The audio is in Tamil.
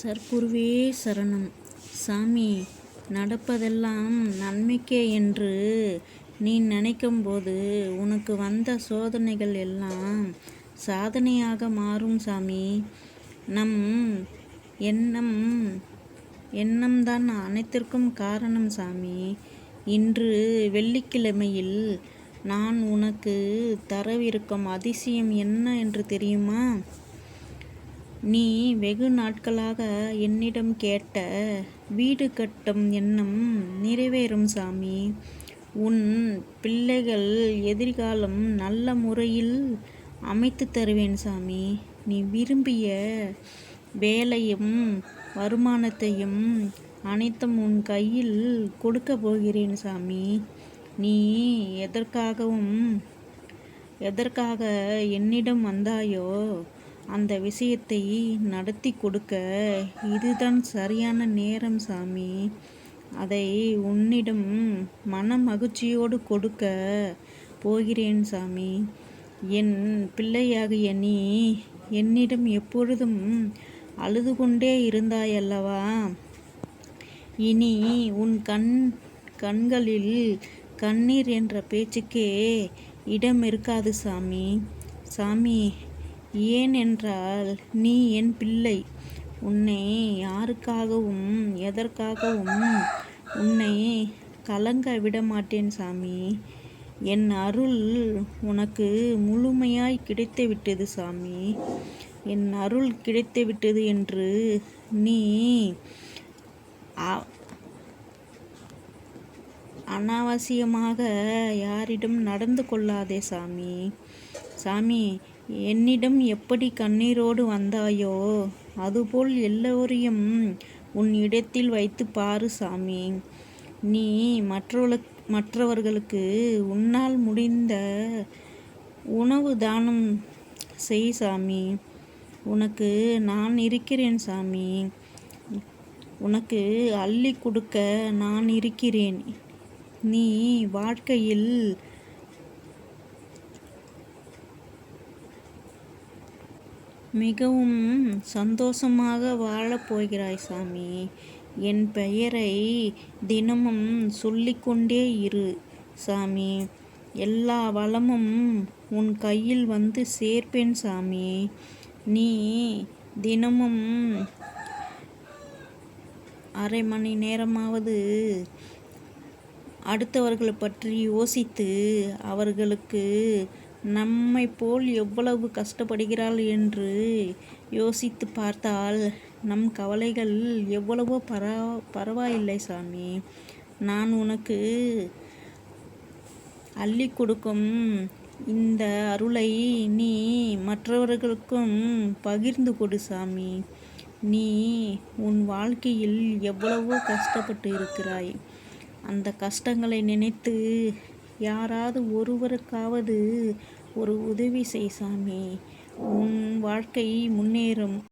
சர்க்குருவே சரணம். சாமி, நடப்பதெல்லாம் நன்மைக்கே என்று நீ நினைக்கும்போது உனக்கு வந்த சோதனைகள் எல்லாம் சாதனையாக மாறும் சாமி. நம் எண்ணம்தான் அனைத்திற்கும் காரணம் சாமி. இன்று வெள்ளிக்கிழமையில் நான் உனக்கு தரவிருக்கும் அதிசயம் என்ன என்று தெரியுமா? நீ வெகு நாட்களாக என்னிடம் கேட்ட வீடு கட்டும் எண்ணம் நிறைவேறும் சாமி. உன் பிள்ளைகள் எதிர்காலம் நல்ல முறையில் அமைத்து தருவேன் சாமி. நீ விரும்பிய வேலையும் வருமானத்தையும் அனைத்தும் உன் கையில் கொடுக்க போகிறேன் சாமி. நீ எதற்காக என்னிடம் வந்தாயோ அந்த விஷயத்தை நடத்தி கொடுக்க இதுதான் சரியான நேரம் சாமி. அதை உன்னிடம் மன மகிழ்ச்சியோடு கொடுக்க போகிறேன் சாமி. என் பிள்ளையாகிய நீ என்னிடம் எப்பொழுதும் அழுது கொண்டே இருந்தாயல்லவா? இனி உன் கண்களில் கண்ணீர் என்ற பேச்சுக்கே இடம் இருக்காது சாமி. சாமி, ஏன் என்றால் நீ என் பிள்ளை. உன்னை யாருக்காகவும் எதற்காகவும் உன்னை கலங்க விட மாட்டேன் சாமி. என் அருள் உனக்கு முழுமையாய் கிடைத்துவிட்டது சாமி. என் அருள் கிடைத்துவிட்டது என்று நீ அனாவசியமாக யாரிடம் நடந்து கொள்ளாதே சாமி. சாமி, என்னிடம் எப்படி கண்ணீரோடு வந்தாயோ அதுபோல் எல்லோரையும் உன் இடத்தில் வைத்து பாரு சாமி. நீ மற்றவர்களுக்கு உன்னால் முடிந்த உணவு தானம் செய் சாமி. உனக்கு நான் இருக்கிறேன் சாமி. உனக்கு அள்ளி கொடுக்க நான் இருக்கிறேன். நீ வாழ்க்கையில் மிகவும் சந்தோஷமாக வாழப் போகிறாய் சாமி. என் பெயரை தினமும் சொல்லிக்கொண்டே இரு சாமி. எல்லா வளமும் உன் கையில் வந்து சேர்ப்பேன் சாமி. நீ தினமும் அரை மணி நேரமாவது அடுத்தவர்களை பற்றி யோசித்து அவர்களுக்கு நம்மை போல் எவ்வளவு கஷ்டப்படுகிறாள் என்று யோசித்து பார்த்தால் நம் கவலைகள் எவ்வளவோ பரவாயில்லை சாமி. நான் உனக்கு அள்ளி கொடுக்கும் இந்த அருளை நீ மற்றவர்களுக்கும் பகிர்ந்து கொடு சாமி. நீ உன் வாழ்க்கையில் எவ்வளவோ கஷ்டப்பட்டு இருக்கிறாய். அந்த கஷ்டங்களை நினைத்து யாராவது ஒருவருக்காவது ஒரு உதவி செய் சாமி. உன் வாழ்க்கை முன்னேறும்.